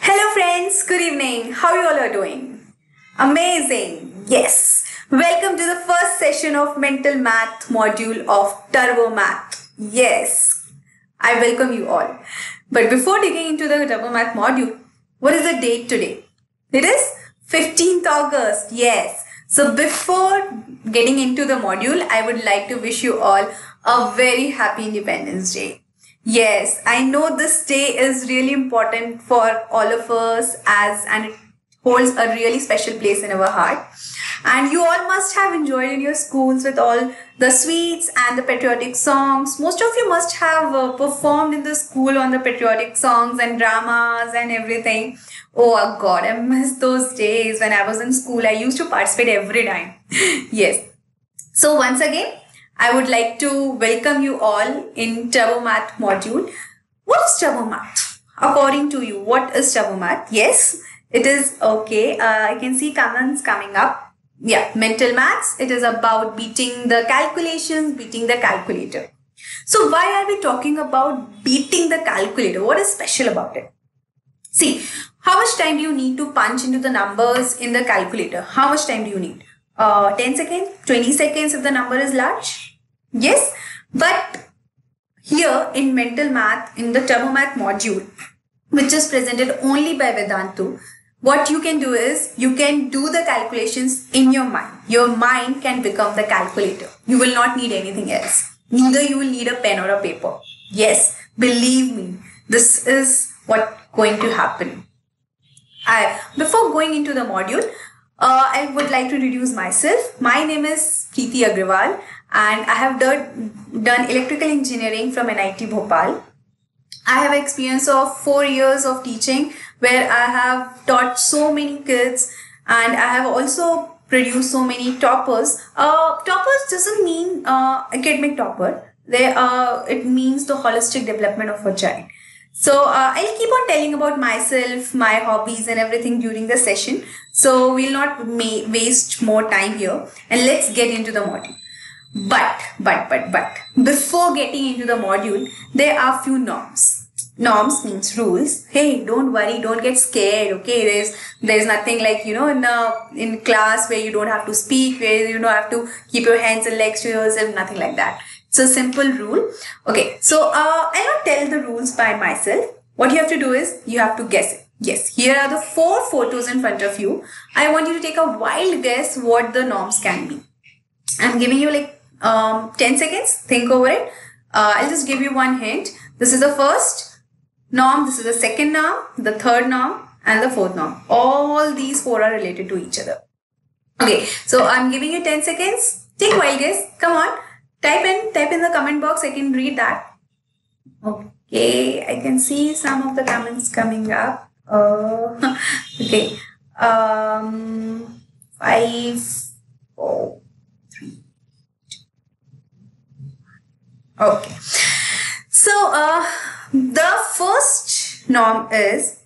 Hello friends, good evening. How you all are doing? Amazing. Yes. Welcome to the first session of mental math module of TurboMath. Yes. I welcome you all. But before digging into the TurboMath module, what is the date today? It is 15th August. Yes. So before getting into the module, I would like to wish you all a very happy Independence Day. Yes, I know this day is really important for all of us and it holds a really special place in our heart. And you all must have enjoyed in your schools with all the sweets and the patriotic songs. Most of you must have performed in the school on the patriotic songs and dramas and everything. Oh God, I miss those days when I was in school. I used to participate every time. Yes. So once again, I would like to welcome you all in TurboMath module. What is TurboMath? According to you, what is TurboMath? Yes, it is okay. I can see comments coming up. Yeah, mental maths. It is about beating the calculations, beating the calculator. So why are we talking about beating the calculator? What is special about it? See, how much time do you need to punch into the numbers in the calculator? How much time do you need? 10 seconds, 20 seconds if the number is large? Yes, but here in mental math, in the TurboMath module, which is presented only by Vedantu, what you can do is you can do the calculations in your mind. Your mind can become the calculator. You will not need anything else. Neither you will need a pen or a paper. Yes, believe me, this is what's going to happen. Before going into the module, I would like to introduce myself. My name is Preeti Agrawal and I have done electrical engineering from NIT Bhopal. I have experience of 4 years of teaching where I have taught so many kids and I have also produced so many toppers. Toppers doesn't mean academic topper. It means the holistic development of a child. So I'll keep on telling about myself, my hobbies and everything during the session. So we'll not waste more time here and let's get into the module. But before getting into the module, there are few norms. Norms means rules. Hey, don't worry, don't get scared. Okay, there's nothing like, you know, in class where you don't have to speak, where you don't have to keep your hands and legs to yourself, nothing like that. It's a simple rule. Okay, so I'll not tell the rules by myself. What you have to do is you have to guess it. Yes, here are the 4 photos in front of you. I want you to take a wild guess what the norms can be. I'm giving you like 10 seconds. Think over it. I'll just give you one hint. This is the first norm. This is the second norm, the third norm, and the fourth norm. All these 4 are related to each other. Okay, so I'm giving you 10 seconds. Take a wild guess. Come on. Type in the comment box. I can read that. Okay, I can see some of the comments coming up. Okay. 5, 4, 3. Okay. So the first norm is,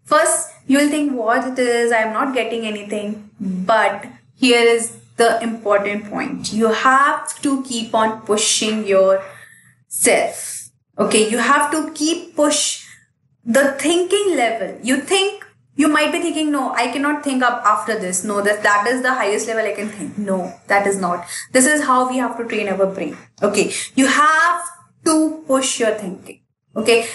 first you will think what it is. I am not getting anything, but here is the important point. You have to keep on pushing yourself. Okay, you have to keep push the thinking level. You might be thinking, no, I cannot think up after this. No, that is the highest level I can think. No, that is not. This is how we have to train our brain. Okay, you have to push your thinking. Okay.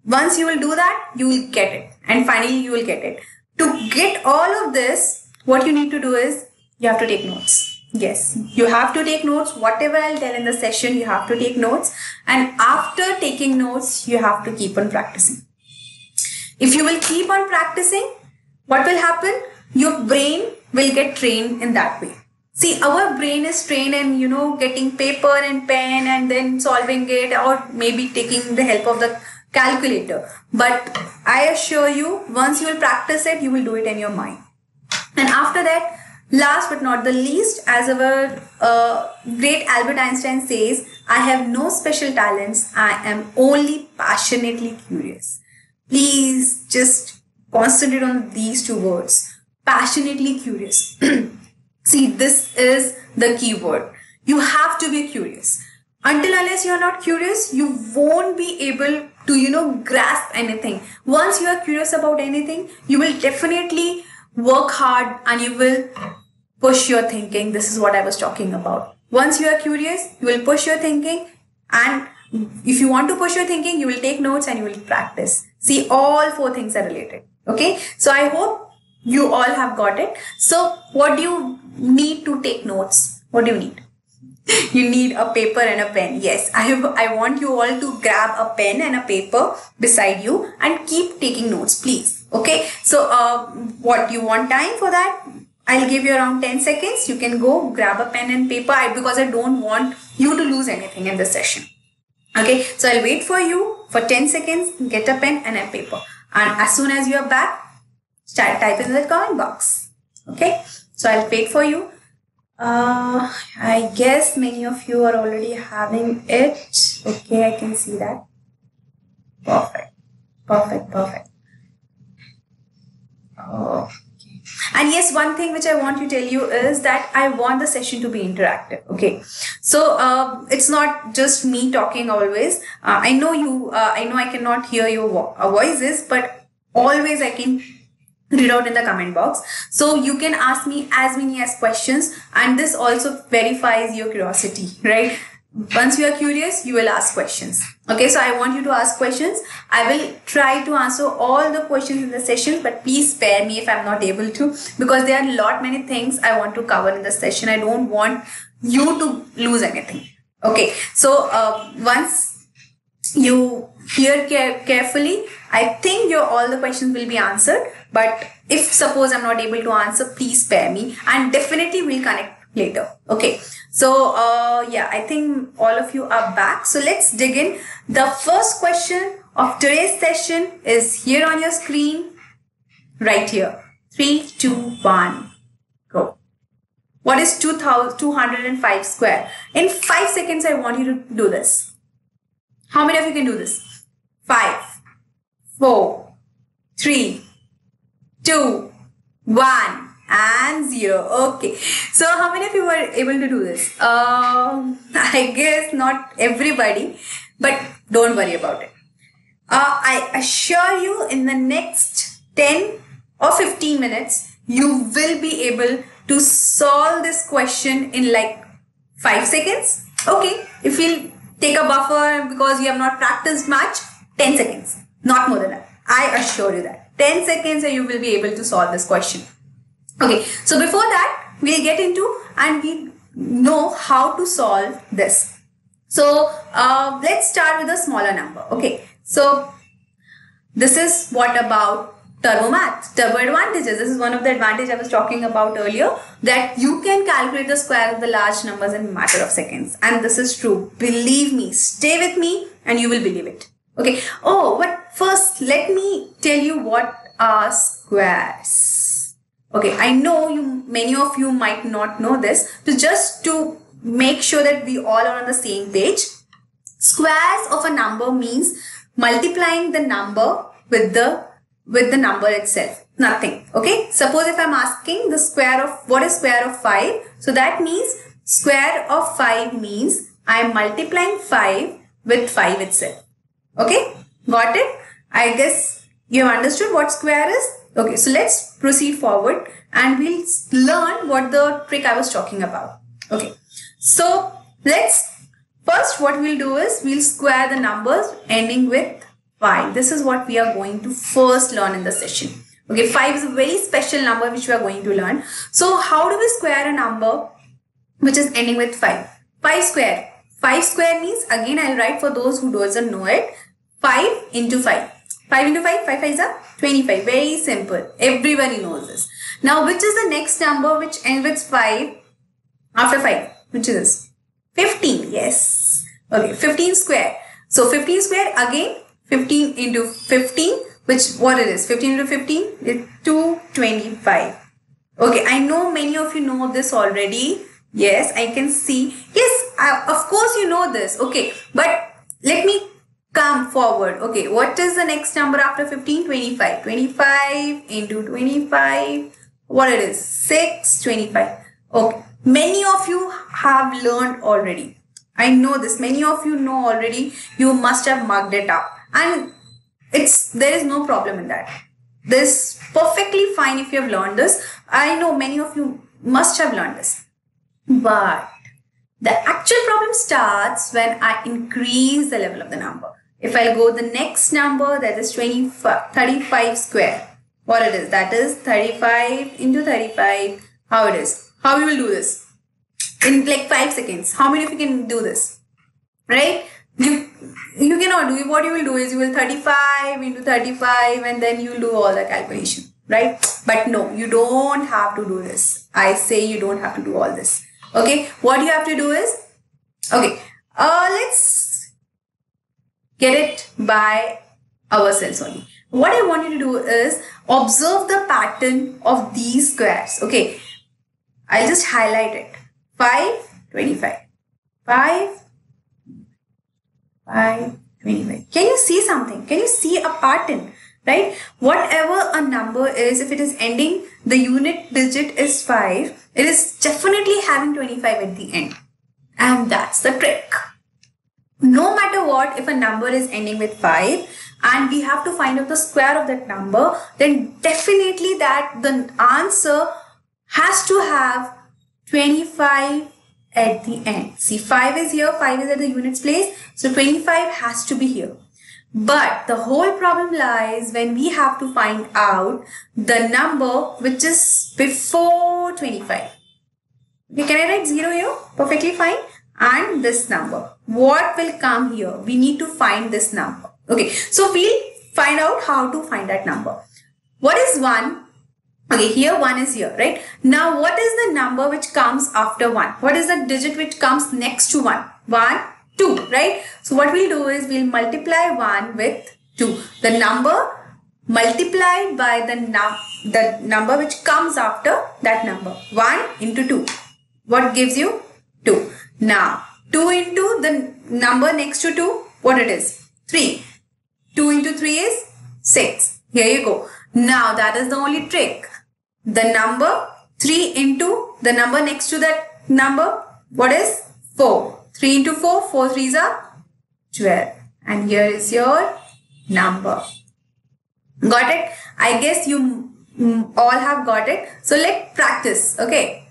Once you will do that, you will get it. And finally, you will get it. To get all of this, what you need to do is you have to take notes. Yes, you have to take notes. Whatever I'll tell in the session, you have to take notes. And after taking notes, you have to keep on practicing. If you will keep on practicing, what will happen? Your brain will get trained in that way. See, our brain is trained in, getting paper and pen and then solving it, or maybe taking the help of the calculator. But I assure you, once you will practice it, you will do it in your mind. And after that, last but not the least, as our great Albert Einstein says, I have no special talents. I am only passionately curious. Please just concentrate on these two words. Passionately curious. See, this is the key word. You have to be curious. Until unless you are not curious, you won't be able to, grasp anything. Once you are curious about anything, you will definitely work hard and you will push your thinking. This is what I was talking about. Once you are curious, you will push your thinking, and if you want to push your thinking, you will take notes and you will practice. See, all four things are related. Okay. So I hope you all have got it. So what do you need to take notes? What do you need? You need a paper and a pen. Yes, I want you all to grab a pen and a paper beside you and keep taking notes, please. Okay. So what you want time for that? I'll give you around 10 seconds. You can go grab a pen and paper because I don't want you to lose anything in this session. Okay. So I'll wait for you for 10 seconds. Get a pen and a paper. And as soon as you are back, start typing in the comment box. Okay. So I'll wait for you. I guess many of you are already having it. Okay, I can see that. Perfect. Okay. And yes, one thing which I want to tell you is that I want the session to be interactive. Okay. So it's not just me talking always. I know I cannot hear your voices, but always I can read out in the comment box. So you can ask me as many as questions, and this also verifies your curiosity, right? Once you are curious, you will ask questions. Okay, so I want you to ask questions. I will try to answer all the questions in the session, but please spare me if I'm not able to, because there are many things I want to cover in the session. I don't want you to lose anything. Okay, so once you hear carefully, I think all the questions will be answered. But if suppose I'm not able to answer, please spare me, and definitely we'll connect later. Okay. So yeah, I think all of you are back. So let's dig in. The first question of today's session is here on your screen, right here. 3, 2, 1, go. What is 205 square? In 5 seconds, I want you to do this. How many of you can do this? 5, 4, 3, 2, 1 and 0. Okay. So how many of you were able to do this? I guess not everybody, but don't worry about it. I assure you in the next 10 or 15 minutes, you will be able to solve this question in like 5 seconds. Okay. If you'll take a buffer because you have not practiced much, 10 seconds, not more than that. I assure you that. 10 seconds and you will be able to solve this question. Okay, so before that, we'll get into and we know how to solve this. So, let's start with a smaller number. Okay, so this is what about TurboMath, Turbo advantages. This is one of the advantages I was talking about earlier, that you can calculate the square of the large numbers in a matter of seconds. And this is true. Believe me, stay with me and you will believe it. Okay. Oh, but first, let me tell you what are squares. Okay, I know many of you might not know this. So just to make sure that we all are on the same page, squares of a number means multiplying the number with the number itself. Nothing. Okay. Suppose if I'm asking the square of, what is square of 5? So that means square of 5 means I am multiplying 5 with 5 itself. Okay. Got it? I guess you have understood what square is. Okay. So let's proceed forward and we'll learn what the trick I was talking about. Okay. So let's First, what we'll do is we'll square the numbers ending with 5. This is what we are going to first learn in the session. Okay, 5 is a very special number which we are going to learn. So how do we square a number which is ending with 5? 5 square. 5 square means, again I'll write for those who doesn't know it, 5 into 5. 5 into 5, 5 5 is a 25. Very simple. Everybody knows this. Now, which is the next number which ends with 5 after 5? Which is this? 15. Yes. Okay, 15 square. So, 15 square again, 15 into 15, which what it is? 15 into 15 is 225. Okay, I know many of you know this already. Yes, I can see. Yes, of course you know this. Okay, but let me come forward. Okay, what is the next number after 15? 25. 25 into 25. What it is? 625. Okay, many of you have learned already. I know this. Many of you know already. You must have marked it up. And there is no problem in that. This is perfectly fine if you have learned this. I know many of you must have learned this. But the actual problem starts when I increase the level of the number. If I go the next number, that is 35 square. What it is? That is 35 into 35. How it is? How you will do this? In like 5 seconds. How many of you can do this? Right? You cannot do it. What you will do is you will 35 into 35 and then you will do all the calculation. Right? But no, you don't have to do this. I say you don't have to do all this. Okay? What you have to do is, okay, let's get it by ourselves only. What I want you to do is observe the pattern of these squares. Okay? I'll just highlight it. 5, 25. 5, 5, 25. Can you see something? Can you see a pattern? Right? Whatever a number is, if it is ending, the unit digit is 5, it is definitely having 25 at the end. And that's the trick. No matter what, if a number is ending with 5 and we have to find out the square of that number, then definitely that the answer has to have 25 at the end. See, 5 is here, 5 is at the units place, so 25 has to be here. But the whole problem lies when we have to find out the number which is before 25. Okay, can I write 0 here? Perfectly fine. And this number. What will come here? We need to find this number. Okay, so we'll find out how to find that number. What is 1? Okay, here 1 is here, right? Now, what is the number which comes after 1? What is the digit which comes next to 1? 1, 2, right? So, what we'll do is we'll multiply 1 with 2. The number multiplied by the number which comes after that number. 1 into 2. What gives you? 2. Now, 2 into the number next to 2, what it is? 3. 2 into 3 is 6. Here you go. Now, that is the only trick. The number 3 into the number next to that number, what is? 4. 3 into 4, 4 3s are 12. And here is your number. Got it? I guess you all have got it. So, let's practice. Okay.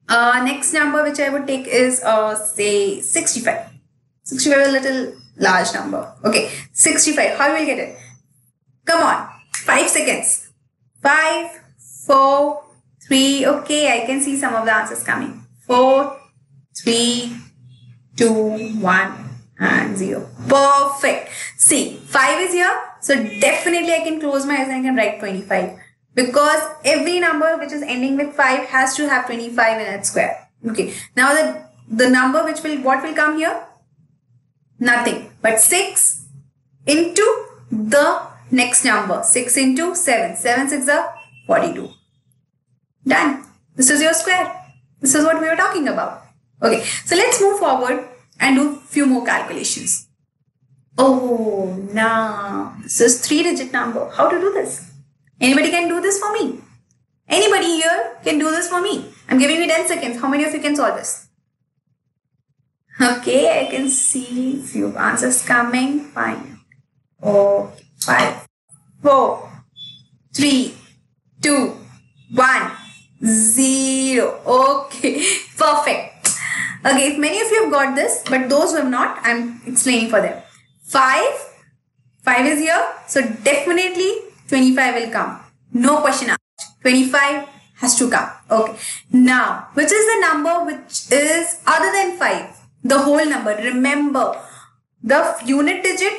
Next number which I would take is say 65. 65 is a little large number. Okay, 65. How will you get it? Come on, 5 seconds. 5, 4, 3. Okay, I can see some of the answers coming. 4, 3, 2, 1 and 0. Perfect. See, 5 is here. So definitely I can close my eyes and I can write 25. Because every number which is ending with 5 has to have 25 in its square. Okay. Now the number what will come here? Nothing. But 6 into the next number. 6 into 7. 7 6 are 42. Done. This is your square. This is what we were talking about. Okay. So let's move forward and do few more calculations. Oh, now this is 3-digit number. How to do this? Anybody can do this for me? Anybody here can do this for me? I'm giving you 10 seconds. How many of you can solve this? Okay, I can see few answers coming. Fine. Okay. 5, 4, 3, 2, 1, 0. Okay, perfect. Okay, if many of you have got this, but those who have not, I'm explaining for them. 5 is here, so definitely 25 will come. No question asked. 25 has to come. Okay. Now, which is the number which is other than 5? The whole number. Remember, the unit digit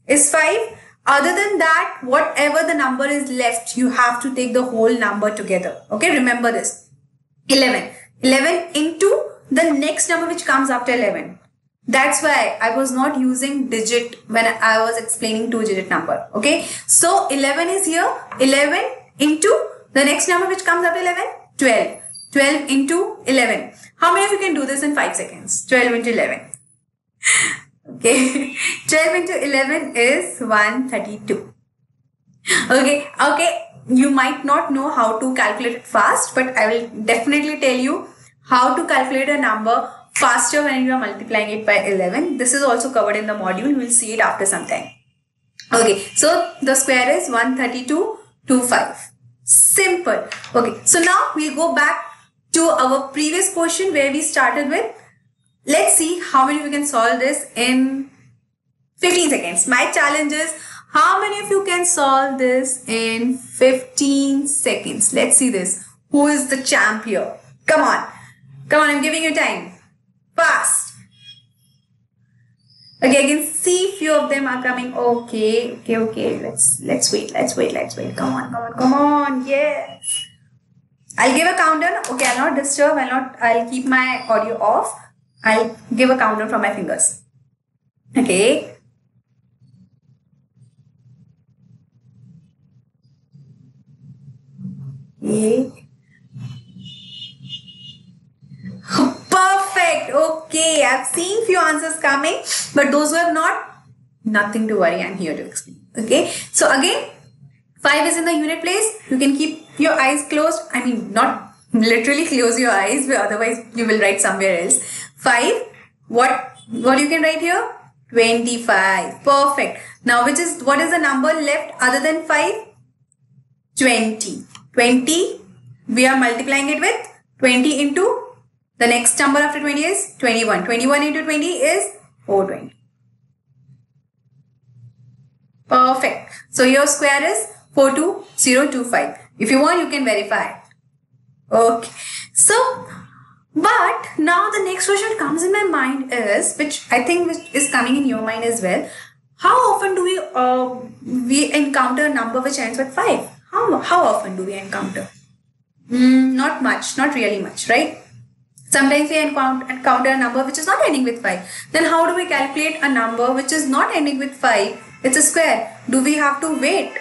is 5. Other than that, whatever the number is left, you have to take the whole number together. Okay, remember this. 11. 11 into the next number which comes after 11. That's why I was not using digit when I was explaining two-digit number. Okay, so 11 is here. 11 into the next number which comes after 11. 12. 12 into 11. How many of you can do this in 5 seconds? 12 into 11. Okay, 12 into 11 is 132. Okay, you might not know how to calculate it fast, but I will definitely tell you how to calculate a number faster when you are multiplying it by 11. This is also covered in the module. You will see it after some time. Okay, so the square is 132.25. Simple. Okay, so now we'll go back to our previous question where we started with. Let's see how many of you can solve this in 15 seconds. My challenge is how many of you can solve this in 15 seconds. Let's see this. Who is the champ here? Come on. Come on, I'm giving you time. Fast. Okay, I can see few of them are coming. Okay. Let's wait. Come on. Yes. I'll give a countdown. Okay, I'll not disturb. I'll keep my audio off. I'll give a countdown from my fingers. Okay. Perfect. Okay, I've seen few answers coming, but those who have not, nothing to worry. I'm here to explain. Okay. So again, 5 is in the unit place. You can keep your eyes closed. I mean, not literally close your eyes, but otherwise you will write somewhere else. 5. What you can write here? 25. Perfect. Now, what is the number left other than 5? 20. 20. We are multiplying it with 20 into the next number after 20 is 21. 21 into 20 is 420. Perfect. So your square is 42025. If you want, you can verify. Okay. So, but now the next question comes in my mind is, which I think is coming in your mind as well. How often do we encounter a number which ends with 5? How often do we encounter? Not much, not really much, right? Sometimes we encounter a number which is not ending with 5. Then how do we calculate a number which is not ending with 5? It's a square. Do we have to wait?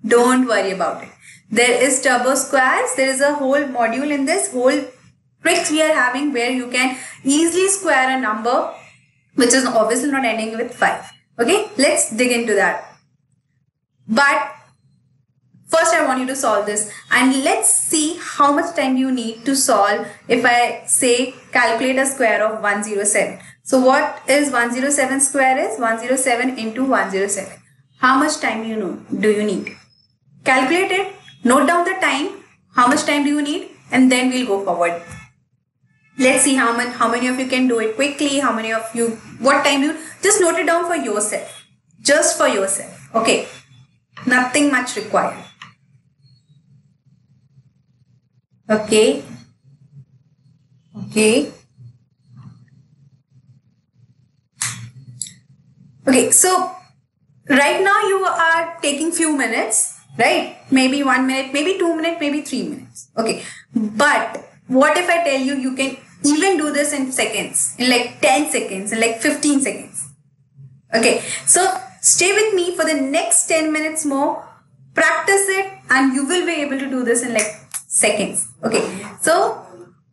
Don't worry about it. There is turbo squares. There is a whole module in this whole tricks we are having where you can easily square a number which is obviously not ending with 5. Okay, let's dig into that. But first I want you to solve this and let's see how much time you need to solve. If I say calculate a square of 107. So what is 107 square is? 107 into 107. How much time do you need? Calculate it. Note down the time. How much time do you need? And then we'll go forward. Let's see how many of you can do it quickly. How many of you, what time you, just note it down for yourself. Just for yourself. Okay. Nothing much required. Okay. Okay, so right now you are taking few minutes, right? Maybe 1 minute, maybe 2 minutes, maybe 3 minutes. Okay, but what if I tell you you can even do this in seconds, in like 10 seconds, in like 15 seconds? Okay, so stay with me for the next 10 minutes more, practice it and you will be able to do this in like seconds. Okay, so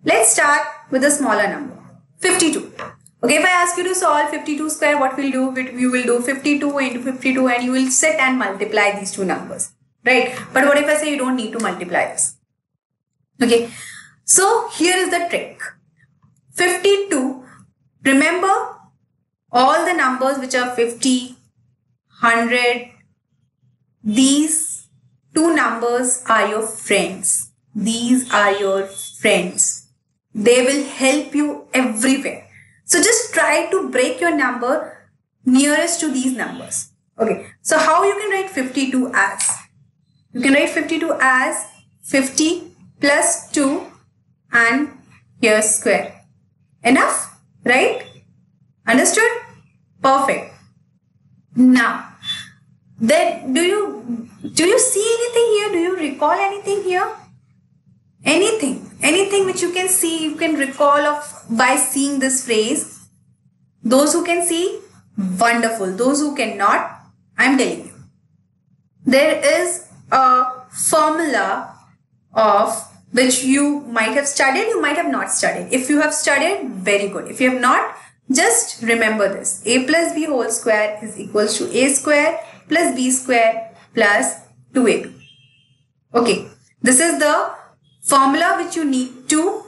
let's start with a smaller number, 52. Okay, if I ask you to solve 52 square, what we'll do? You will do 52 into 52 and you will sit and multiply these two numbers, right? But what if I say you don't need to multiply this? Okay, so here is the trick. 52, remember all the numbers which are 50, 100, these two numbers are your friends. These are your friends. They will help you everywhere. So just try to break your number nearest to these numbers. Okay, so how you can write 52 as? You can write 52 as 50 plus 2 and here square. Enough, right? Understood? Perfect. Now, then do you see anything here? Do you recall anything here? Anything which you can see, you can recall of by seeing this phrase. Those who can see, wonderful. Those who cannot, I'm telling you. There is a formula of which you might have studied, you might have not studied. If you have studied, very good. If you have not, just remember this. A plus b whole square is equals to a square plus b square plus 2ab. Okay, this is the formula which you need to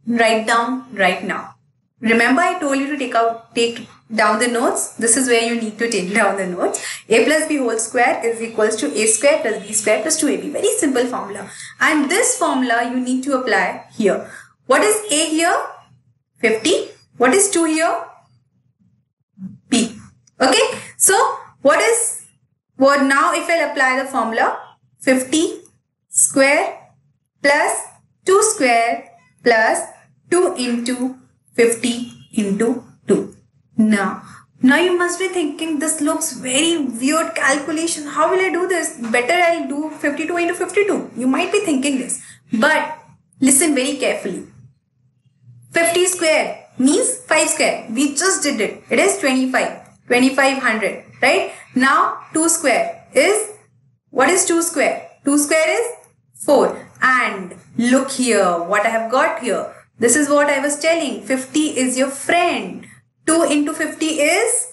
write down right now. Remember, I told you to take down the notes. This is where you need to take down the notes. A plus b whole square is equals to a square plus b square plus 2ab. Very simple formula. And this formula you need to apply here. What is a here? 50. What is 2 here? B. Okay. So what now if I apply the formula? 50 square plus 2 square plus 2 into 50 into 2. Now you must be thinking, this looks very weird calculation. How will I do this? Better I'll do 52 into 52. You might be thinking this. But listen very carefully. 50 square means 5 square. We just did it. It is 2500. Right? Now 2 square is, what is 2 square? 2 square is 4. And look here what I have got here. This is what I was telling. 50 is your friend. 2 into 50 is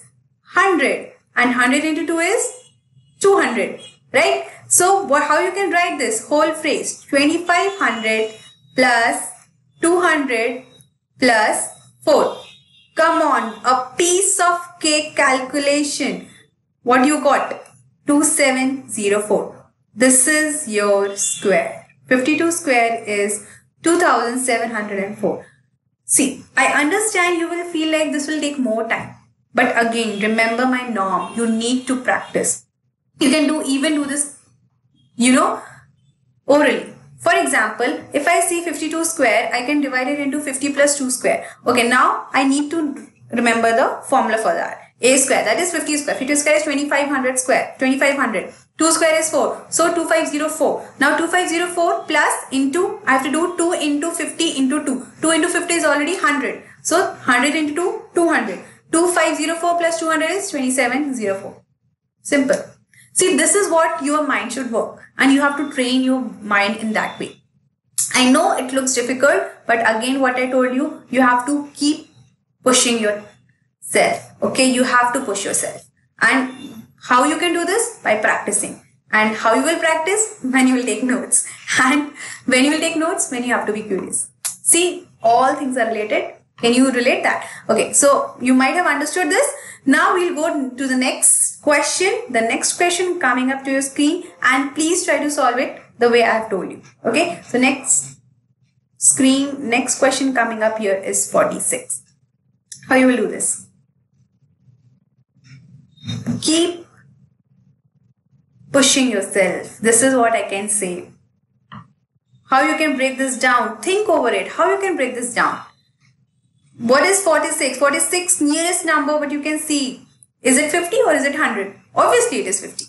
100. And 100 into 2 is 200. Right? So how you can write this whole phrase? 2500 plus 200 plus 4. Come on. A piece of cake calculation. What you got? 2704. This is your square. 52 square is 2704. See, I understand you will feel like this will take more time. But again, remember my norm. You need to practice. You can even do this, orally. For example, if I see 52 square, I can divide it into 50 plus 2 square. Okay, now I need to remember the formula for that. A square, that is 50 square. 50 square is 2500 square. 2500. 2 square is 4. So 2504. Now 2504 plus into, I have to do 2 into 50 into 2. 2 into 50 is already 100. So 100 into 2, 200. 2504 plus 200 is 2704. Simple. See, this is what your mind should work. And you have to train your mind in that way. I know it looks difficult. But again, what I told you, you have to keep pushing yourself. Okay, you have to push yourself. And how you can do this? By practicing. And how you will practice? When you will take notes. And when you will take notes? When you have to be curious. See, all things are related. Can you relate that? Okay, so you might have understood this. Now we'll go to the next question. The next question coming up to your screen. And please try to solve it the way I have told you. Okay, so next question coming up here is 46. How you will do this? Keep pushing yourself. This is what I can say. How you can break this down? Think over it. How you can break this down? What is 46? 46 nearest number what you can see. Is it 50 or is it 100? Obviously it is 50.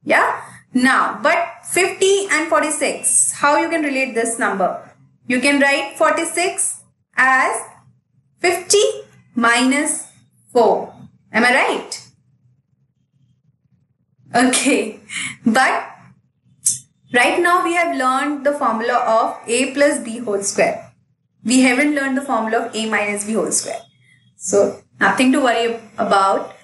Yeah? Now, but 50 and 46. How you can relate this number? You can write 46 as 50 minus 4. Am I right? Okay, but right now we have learned the formula of a plus b whole square. We haven't learned the formula of a minus b whole square. So nothing to worry about.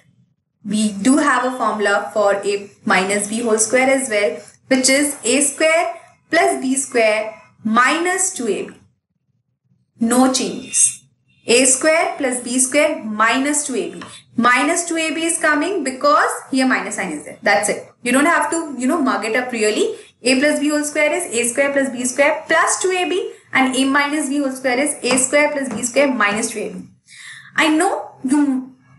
We do have a formula for a minus b whole square as well, which is a square plus b square minus 2ab. No changes. A square plus b square minus 2ab. Minus 2ab is coming because here minus sign is there. That's it. You don't have to, mug it up really. A plus b whole square is a square plus b square plus 2ab. and a minus b whole square is a square plus b square minus 2ab. I know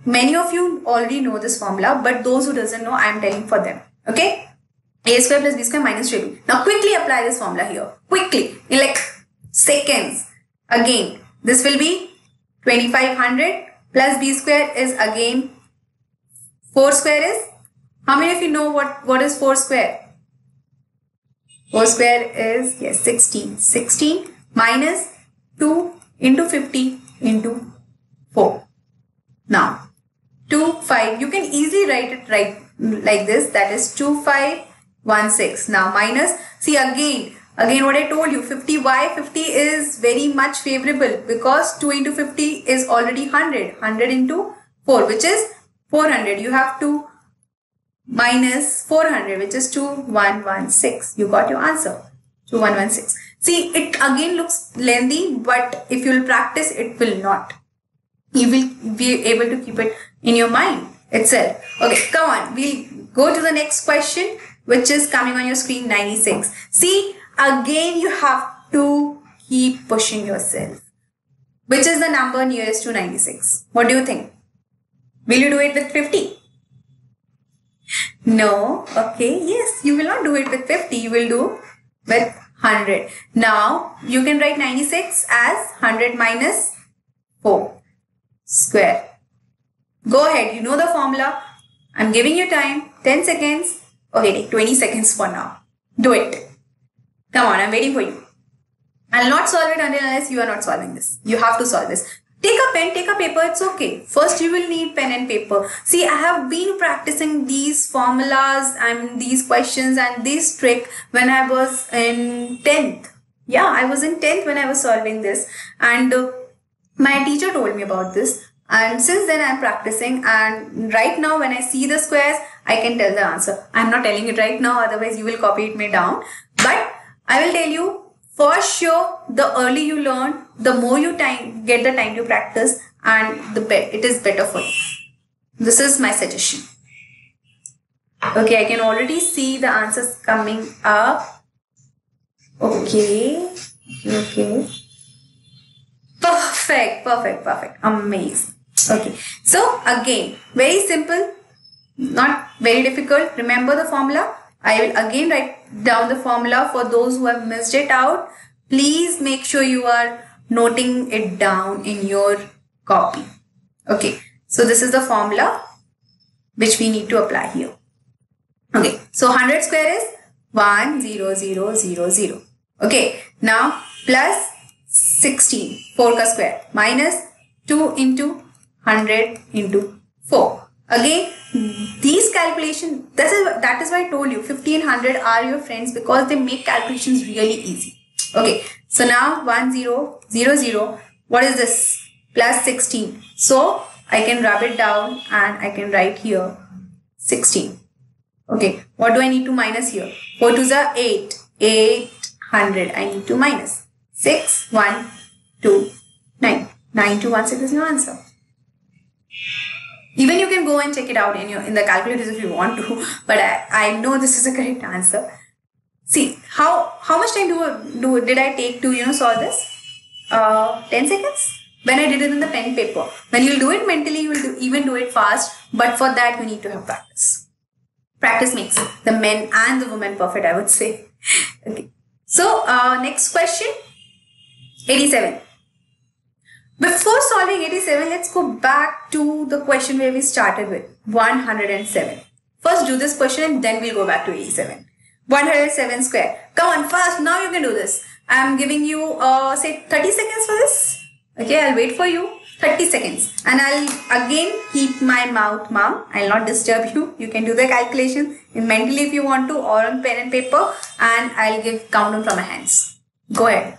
many of you already know this formula, but those who doesn't know, I am telling for them. Okay? A square plus b square minus 2ab. Now quickly apply this formula here. Quickly. In like seconds. Again, this will be 2500 plus b square is again 4 square is. How many of you know what is 4 square? 4 square is, yes, 16. 16 minus 2 into 50 into 4. Now, 2, 5. You can easily write it like this. That is 2516. Now, minus. See again what I told you. 50. Why 50 is very much favorable? Because 2 into 50 is already 100. 100 into 4, which is 400. You have to minus 400, which is 2116. You got your answer. 2116. See, it again looks lengthy, but if you will practice, it will not. You will be able to keep it in your mind itself. Okay, come on. We'll go to the next question, which is coming on your screen, 96. See, again you have to keep pushing yourself. Which is the number nearest to 96? What do you think? Will you do it with 50? No. Okay. Yes, you will not do it with 50. You will do with 100. Now, you can write 96 as 100 minus 4 square. Go ahead. You know the formula. I'm giving you time. 10 seconds. Okay, take 20 seconds for now. Do it. Come on, I'm waiting for you. I'll not solve it unless you are not solving this. You have to solve this. Take a pen, take a paper, it's okay. First, you will need pen and paper. See, I have been practicing these formulas and these questions and this trick when I was in 10th. Yeah, I was in 10th when I was solving this. And my teacher told me about this. And since then, I'm practicing. And right now, when I see the squares, I can tell the answer. I'm not telling it right now, otherwise you will copy it me down. But I will tell you, for sure, the early you learn, the more you get the time to practice, and it is better for you. This is my suggestion. Okay, I can already see the answers coming up. Okay. Perfect. Amazing. Okay. So, again, very simple, not very difficult. Remember the formula. I will again write down the formula for those who have missed it out. Please make sure you are noting it down in your copy. Okay, so this is the formula which we need to apply here. Okay, so 100 square is 10000. Okay, now plus 16, 4 ka square, minus 2 into 100 into 4. Again, these calculations, that is why I told you 50 and 100 are your friends, because they make calculations really easy. Okay, so now 1000, what is this? Plus 16. So I can rub it down and I can write here 16. Okay, what do I need to minus here? 4 2s are 8. 800. I need to minus 6, 1, 2, 9. 9216 is your answer. Even you can go and check it out in the calculators if you want to, but I know this is a correct answer. See, how much time did I take to solve this? 10 seconds? When I did it in the pen paper. When you'll do it mentally, you will even do it fast, but for that you need to have practice. Practice makes the men and the women perfect, I would say. Okay. So, next question, 87. Before solving 87, let's go back to the question where we started with 107. First do this question and then we'll go back to 87. 107 square. Come on, fast. Now you can do this. I'm giving you, say 30 seconds for this. Okay, I'll wait for you. 30 seconds. And I'll again keep my mouth mum. I'll not disturb you. You can do the calculation mentally if you want to, or on pen and paper. And I'll give countdown from my hands. Go ahead.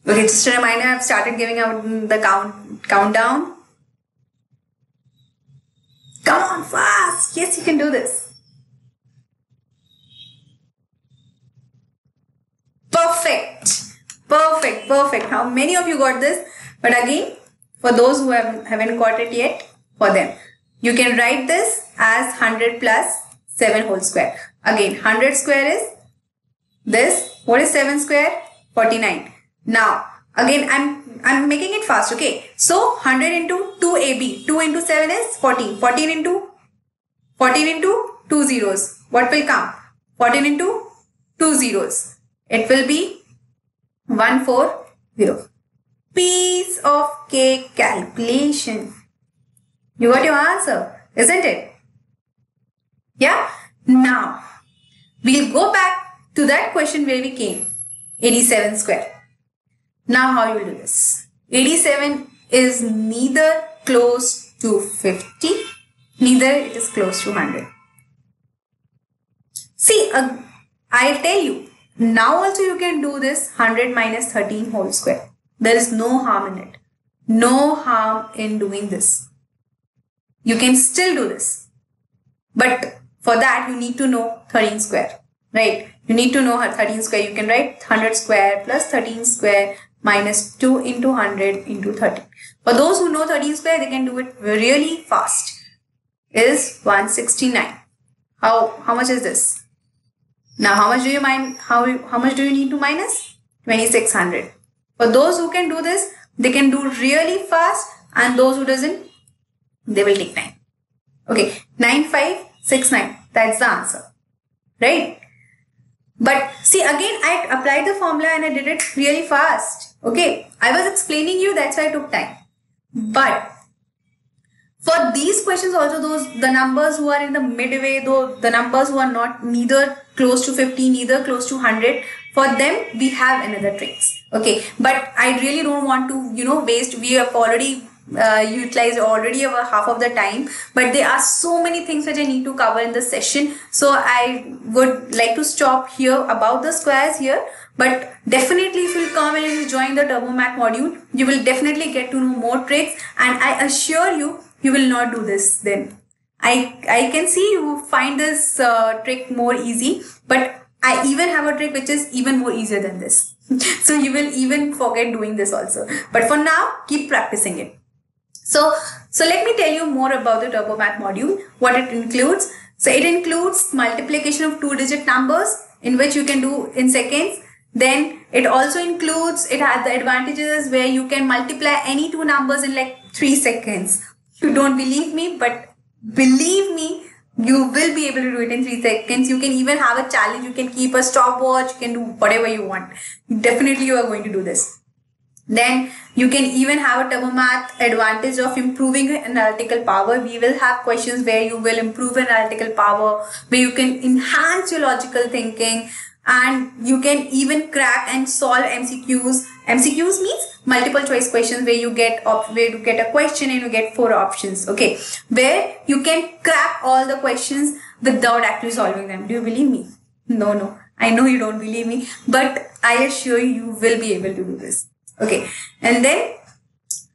Okay, just a reminder, I've started giving out the countdown. Come on, fast. Yes, you can do this. Perfect. perfect. How many of you got this? But again, for those who haven't got it yet, for them, you can write this as 100 plus 7 whole square. Again, 100 square is this. What is 7 square? 49. Now, again, I'm making it fast, okay? So, 100 into 2AB. 2 into 7 is 14. 14 into 2 zeros. What will come? 14 into 2 zeros. It will be 140. Piece of cake calculation. You got your answer, isn't it? Yeah? Now, we'll go back to that question where we came. 87 square. Now, how you will do this? 87 is neither close to 50, neither it is close to 100. See, I'll tell you, now also you can do this 100 minus 13 whole square. There is no harm in it. No harm in doing this. You can still do this. But for that, you need to know 13 square. Right? You need to know 13 square. You can write 100 square plus 13 square minus 2 into 100 into 13. For those who know 13 square, they can do it really fast. Is 169. How much is this? Now, how much do you how much do you need to minus? 2600. For those who can do this, they can do really fast, and those who doesn't, they will take time. Okay, 9569. That's the answer. Right? But see, again, I applied the formula and I did it really fast. Okay, I was explaining you, that's why I took time. But for these questions also, the numbers who are in the midway, though the numbers who are not neither close to 50, neither close to 100, for them we have another tricks. Okay, but I really don't want to waste. We have already utilized already about half of the time, but there are so many things which I need to cover in the session, so I would like to stop here about the squares here. But definitely if you come and you join the TurboMath module, you will definitely get to know more tricks, and I assure you, you will not do this then. I can see you find this trick more easy, but I even have a trick which is even more easier than this. So you will even forget doing this also. But for now, keep practicing it. So let me tell you more about the TurboMath module, what it includes. So it includes multiplication of 2-digit numbers, in which you can do in seconds. Then it also includes, it has the advantages where you can multiply any two numbers in like 3 seconds. You don't believe me, but believe me, you will be able to do it in 3 seconds. You can even have a challenge. You can keep a stopwatch. You can do whatever you want. Definitely you are going to do this. Then you can even have a TurboMath advantage of improving your analytical power. We will have questions where you will improve analytical power, where you can enhance your logical thinking, and you can even crack and solve MCQs. MCQs means multiple choice questions, where you get a question and you get 4 options. Okay, where you can crack all the questions without actually solving them. Do you believe me? No. I know you don't believe me, but I assure you, you will be able to do this. Okay, and then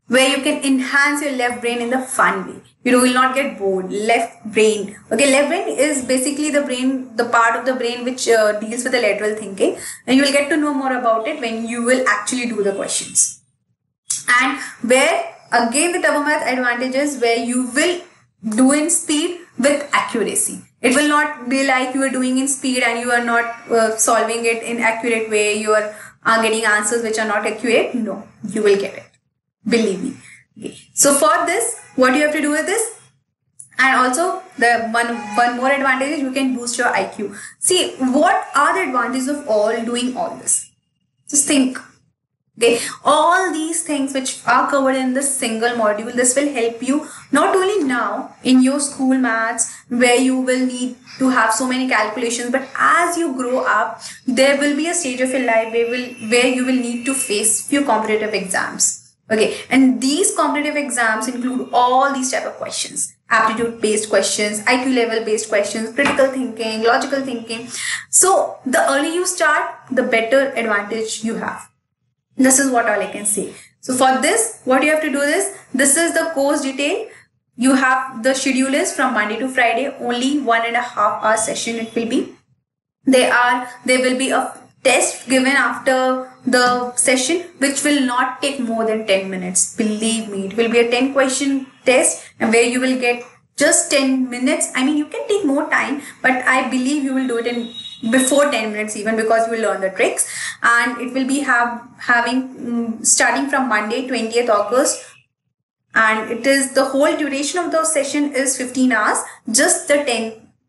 where you can enhance your left brain in the fun way. You will not get bored. Left brain. Okay, left brain is basically the part of the brain which deals with the lateral thinking, and you will get to know more about it when you will actually do the questions. And where again the TurboMath advantages, where you will do in speed with accuracy. It will not be like you are doing in speed and you are not solving it in accurate way. You are getting answers which are not accurate. No, you will get it. Believe me. Okay. So for this, what you have to do with this, and also the one more advantage is you can boost your IQ. See, what are the advantages of doing all this? Just think. Okay, all these things which are covered in this single module, this will help you not only now in your school maths, where you will need to have so many calculations, but as you grow up, there will be a stage of your life where you will need to face few competitive exams. Okay, and these competitive exams include all these type of questions: aptitude based questions, IQ level based questions, critical thinking, logical thinking. So the earlier you start, the better advantage you have. This is what all I can say. So for this, what you have to do is, this is the course detail. You have the schedule is from Monday to Friday, only 1.5 hour session it will be. There will be a test given after the session, which will not take more than 10 minutes. Believe me, it will be a 10 question test and where you will get just 10 minutes. I mean, you can take more time, but I believe you will do it in before 10 minutes even, because you will learn the tricks. And it will be having starting from Monday 20th August, and it is the whole duration of the session is 15 hours, just the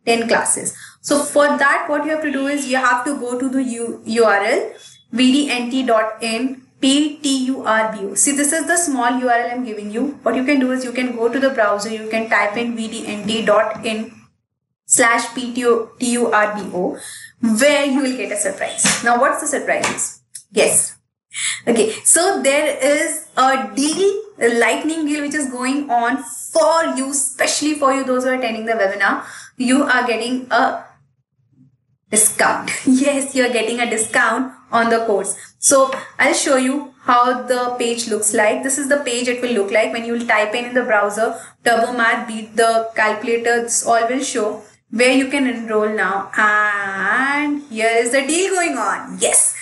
10 classes. So for that, what you have to do is you have to go to the URL vdnt.in PTURBO. See, this is the small URL I'm giving you. What you can do is you can go to the browser, you can type in vdnt.in/PTURBO, where you will get a surprise. Now, what's the surprise? Yes. Okay, so there is a deal, a lightning deal, which is going on for you, especially for you, those who are attending the webinar. You are getting a discount. Yes, you are getting a discount on the course. So I'll show you how the page looks like. This is the page it will look like when you will type in the browser TurboMath, beat the calculators, all will show where you can enroll now. And here is the deal going on. Yes.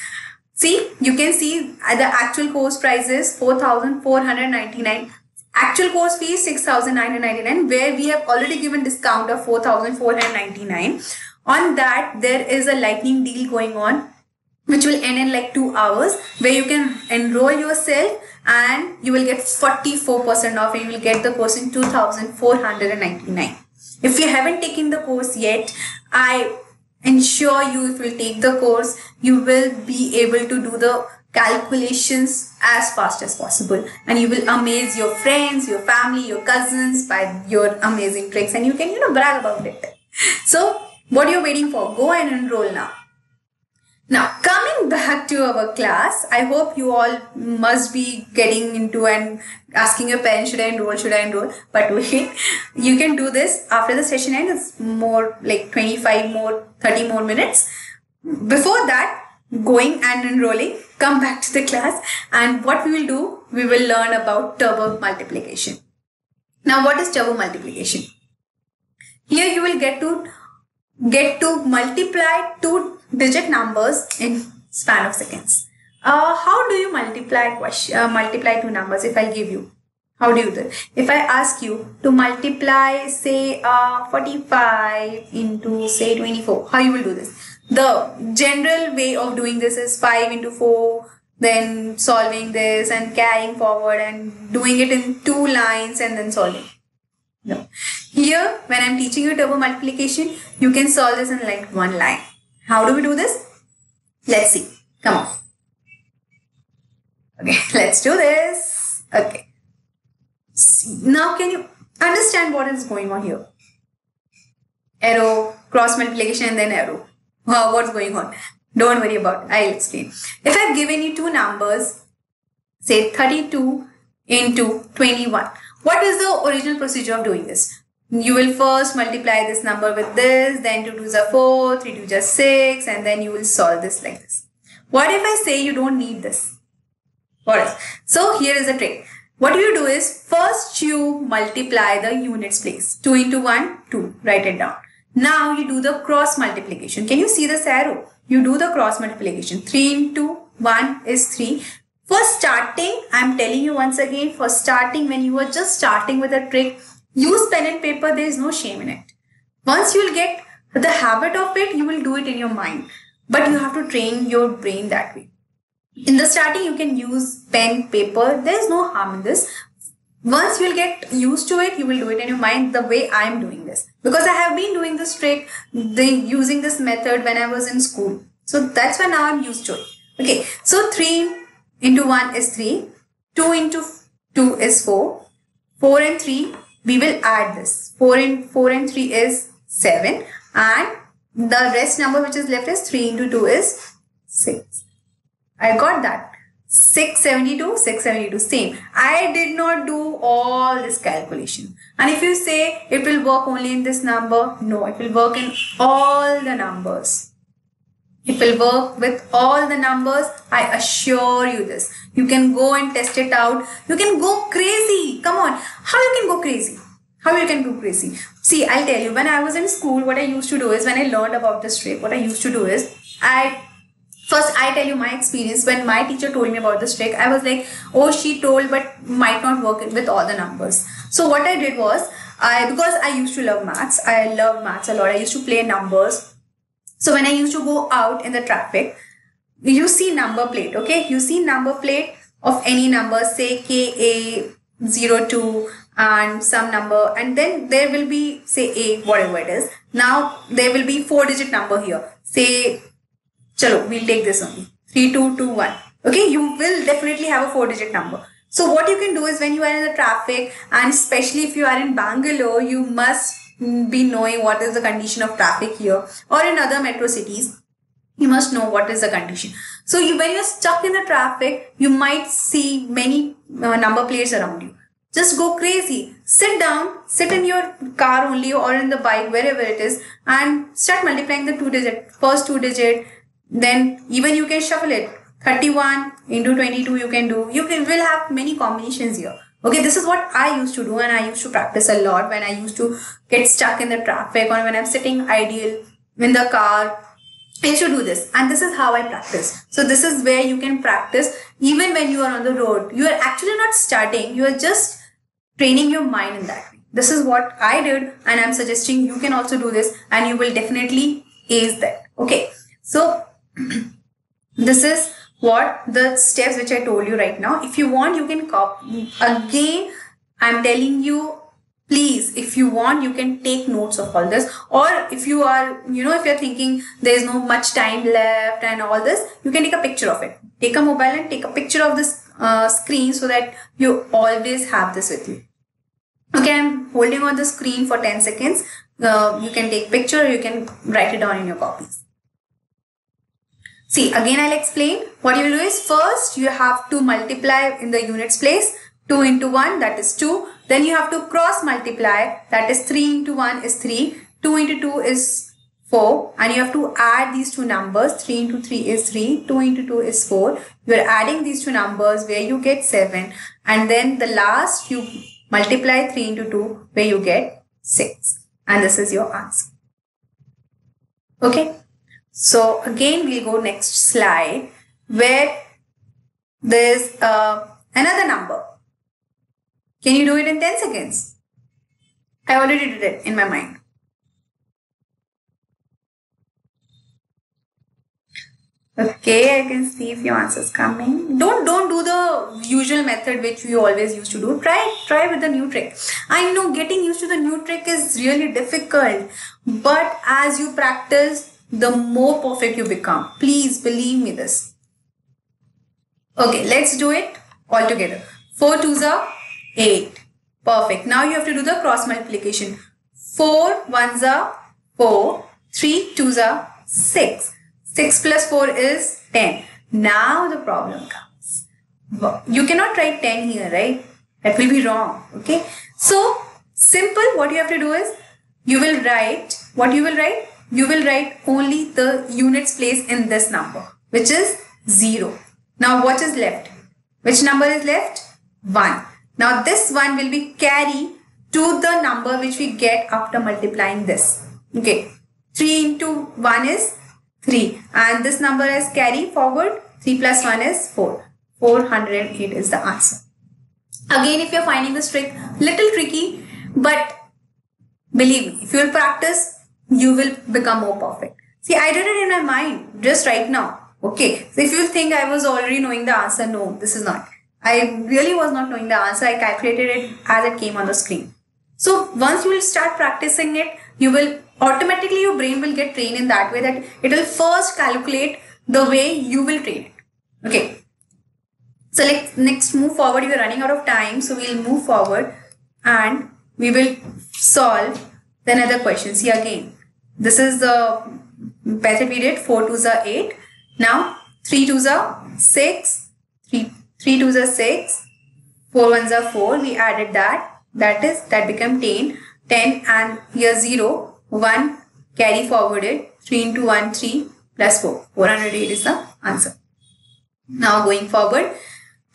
See, you can see the actual course price is 4,499. Actual course fee is 6,999, where we have already given discount of 4,499. On that, there is a lightning deal going on, which will end in like 2 hours, where you can enroll yourself and you will get 44% off, and you will get the course in 2,499. If you haven't taken the course yet, I ensure you, if you take the course, you will be able to do the calculations as fast as possible, and you will amaze your friends, your family, your cousins by your amazing tricks, and you can, brag about it. So what you're waiting for? Go and enroll now. Now, coming back to our class, I hope you all must be getting into and asking your parents, should I enroll, should I enroll? But wait, you can do this after the session ends. It's more like 30 more minutes. Before that, going and enrolling, come back to the class, and what we will do, we will learn about turbo multiplication. Now, what is turbo multiplication? Here you will get to multiply 2-digit numbers in span of seconds. How do you multiply 2 numbers? If I give you, how do you do it? If I ask you to multiply, say 45 into say 24, how you will do this? The general way of doing this is 5 into 4, then solving this and carrying forward and doing it in 2 lines and then solving. No. Here, when I'm teaching you turbo multiplication, you can solve this in like 1 line. How do we do this? Let's see. Come on. Okay, let's do this. Okay. Now, can you understand what is going on here? Arrow, cross multiplication, and then arrow. Wow, what's going on? Don't worry about it. I'll explain. If I've given you 2 numbers, say 32 into 21. What is the original procedure of doing this? You will first multiply this number with this, then 2 2s are 4, 3 2s are 6, and then you will solve this like this. What if I say you don't need this? What else? So here is the trick. What you do is, first you multiply the units place. 2 into 1, 2. Write it down. Now you do the cross multiplication. Can you see this arrow? You do the cross multiplication. 3 into 1 is 3. For starting, I'm telling you once again, for starting, when you are just starting with a trick, use pen and paper. There is no shame in it. Once you will get the habit of it, you will do it in your mind. But you have to train your brain that way. In the starting, you can use pen, paper. There is no harm in this. Once you will get used to it, you will do it in your mind the way I am doing this. Because I have been doing this trick, using this method when I was in school. So that's why now I'm used to it. Okay, so 3 into 1 is 3. 2 into 2 is 4. 4 and 3, we will add this. 4 and 3 is 7. And the rest number which is left is 3 into 2 is 6. I got that. 672, 672, same. I did not do all this calculation. And if you say it will work only in this number, no, it will work in all the numbers. It will work with all the numbers. I assure you this. You can go and test it out. You can go crazy. Come on. How you can go crazy? How you can go crazy? See, I'll tell you. When I was in school, what I used to do is, when I learned about this trick, what I used to do is, First, I tell you my experience. When my teacher told me about this trick, I was like, oh, she told, but might not work with all the numbers. So what I did was, because I used to love maths, I love maths a lot. I used to play numbers. So when I used to go out in the traffic, you see number plate, okay? You see number plate of any number, say KA02 and some number, and then there will be, say, A, whatever it is. Now there will be 4-digit number here. Say, chalo, we'll take this only, 3221. Okay, you will definitely have a 4-digit number. So what you can do is, when you are in the traffic, and especially if you are in Bangalore, you must be knowing what is the condition of traffic here, or in other metro cities, you must know what is the condition. So when you're stuck in the traffic, you might see many number plates around you. Just go crazy. Sit down, sit in your car only, or in the bike, wherever it is, and start multiplying the first 2-digit. Then even you can shuffle it. 31 into 22 you can do. Will have many combinations here. Okay, this is what I used to do, and I used to practice a lot when I used to get stuck in the traffic, or when I'm sitting ideal in the car. I used to do this, and this is how I practice. So this is where you can practice even when you are on the road. You are actually not studying, you are just training your mind in that way. This is what I did, and I'm suggesting you can also do this, and you will definitely ace that. Okay, so this is what the steps which I told you right now. If you want, you can copy. Again, I'm telling you, please, if you want, you can take notes of all this. Or if you are, if you're thinking there's no much time left and all this, you can take a picture of it. Take a mobile and take a picture of this screen, so that you always have this with you. Okay, I'm holding on the screen for 10 seconds. You can take picture, or you can write it down in your copies. See, again I'll explain. What you will do is, first you have to multiply in the units place. 2 into 1, that is 2. Then you have to cross multiply, that is 3 into 1 is 3. 2 into 2 is 4. And you have to add these two numbers. 3 into 3 is 3. 2 into 2 is 4. You are adding these two numbers where you get 7. And then the last, you multiply 3 into 2 where you get 6. And this is your answer. Okay. So again, we'll go next slide, where there's another number. Can you do it in 10 seconds? I already did it in my mind. Okay, I can see a few answers coming. Don't do the usual method which we always used to do. Try with the new trick. I know getting used to the new trick is really difficult, but as you practice, the more perfect you become. Please believe me this. Okay, let's do it all together. 4 2s are 8. Perfect. Now you have to do the cross multiplication. 4 1s are 4. 3 2s are 6. 6 plus 4 is 10. Now the problem comes. You cannot write 10 here, right? That will be wrong. Okay. So simple. What you have to do is, you will write. What you will write? You will write only the units place in this number, which is 0. Now what is left? Which number is left? 1. Now this 1 will be carry to the number which we get after multiplying this. Okay. 3 into 1 is 3. And this number is carry forward. 3 plus 1 is 4. 408 is the answer. Again, if you're finding this trick little tricky, but believe me, if you will practice, you will become more perfect. See, I did it in my mind just right now. Okay. So if you think I was already knowing the answer, no, this is not. I really was not knowing the answer. I calculated it as it came on the screen. So once you will start practicing it, you will automatically, your brain will get trained in that way, that it will first calculate the way you will train it. Okay. So let's next move forward. We are running out of time. So we'll move forward and we will solve the another question. See again. This is the method we did. 4 2s are 8. Now 3 2s are 6. 3 2s are 6. 4 1s are 4. We added that. That became 10. 10 and here 0. 1 carry forwarded. 3 into 1 3 plus 4. 408 is the answer. Now going forward.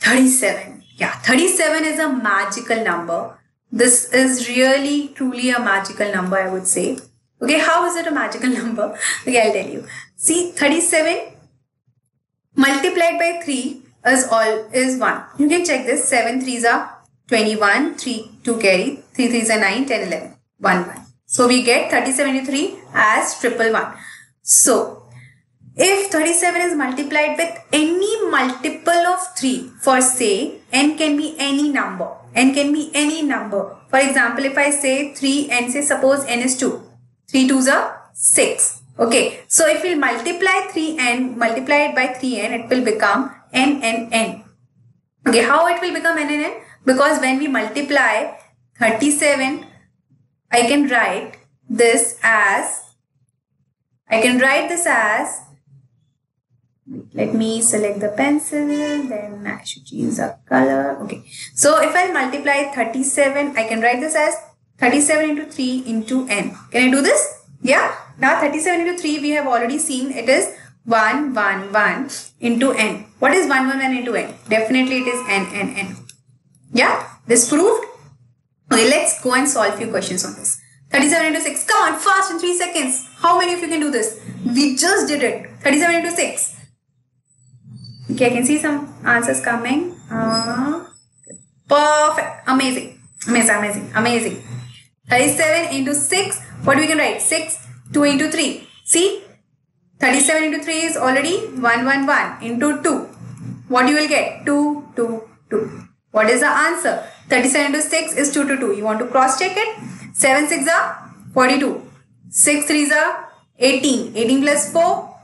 37. Yeah, 37 is a magical number. This is really truly a magical number, I would say. Okay, how is it a magical number? Okay, I'll tell you. See, 37, multiplied by 3 is 1. You can check this. 7 threes are 21, 3 2 carry, 3 threes are 9, 10, 11, 1 1. So we get 37 into 3 as triple 1. So if 37 is multiplied with any multiple of 3, for say n can be any number. N can be any number. For example, if I say 3 and say suppose n is 2. 3 2s are 6. Okay, so if we multiply 3n, multiply it by 3n, it will become n. Okay, how it will become n? Because when we multiply 37, I can write this as, let me select the pencil, then I should choose a color. Okay, so if I multiply 37, I can write this as 37 into 3 into n. Can I do this? Yeah. Now 37 into 3 we have already seen it is 1 1 1 into n. What is 1 1 1 into n? Definitely it is n. Yeah, this proved. Okay, let's go and solve few questions on this. 37 into 6. Come on, fast in 3 seconds. How many of you can do this? We just did it. 37 into 6. Okay, I can see some answers coming. Perfect. Amazing. 37 into 6. What we can write? 6. 2 into 3. See? 37 into 3 is already 1 1 1 into 2. What you will get? 2 2 2. What is the answer? 37 into 6 is 2 to 2. You want to cross check it? 7 6 are 42. 6 3 are 18. 18 plus 4.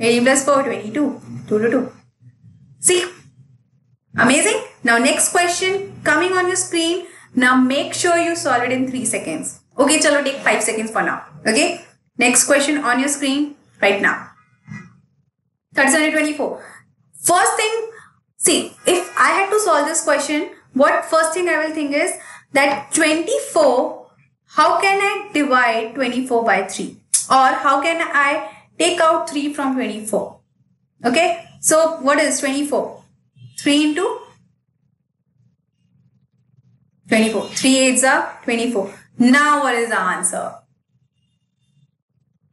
18 plus 4 22. 2 to 2. See? Amazing. Now next question coming on your screen. Now make sure you solve it in 3 seconds. Okay, chalo, take 5 seconds for now. Okay. Next question on your screen right now. 37 to 24. First thing, see, if I had to solve this question, what first thing I will think is that 24, how can I divide 24 by 3? Or how can I take out 3 from 24? Okay. So what is 24? 3 into 24. 3 8s are 24. Now what is the answer?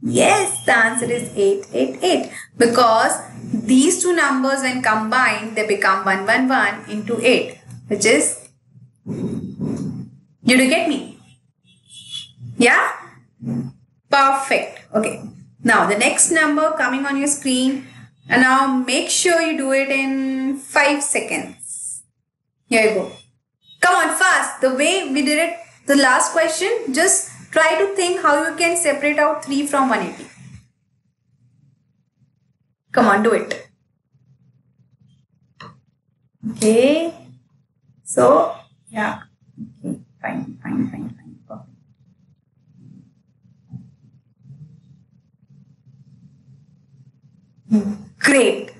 Yes, the answer is 8 because these two numbers when combined they become 1 1 1 into 8, which is, you do get me? Yeah? Perfect. Okay. Now the next number coming on your screen, and now make sure you do it in 5 seconds. Here you go. Come on, fast. The way we did it the last question, just try to think how you can separate out 3 from 180. Come on, do it. Okay. So, yeah. Okay. Fine. Perfect. Great.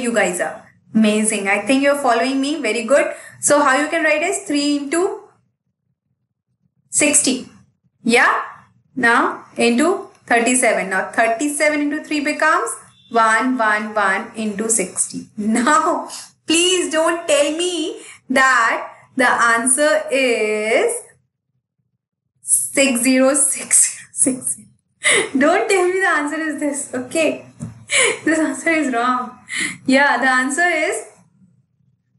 You guys are amazing. I think you're following me. Very good. So, how you can write is 3 into 60. Yeah. Now into 37. Now 37 into 3 becomes 1 1 1 into 60. Now please don't tell me that the answer is 60606. Don't tell me the answer is this. Okay. This answer is wrong. Yeah, the answer is,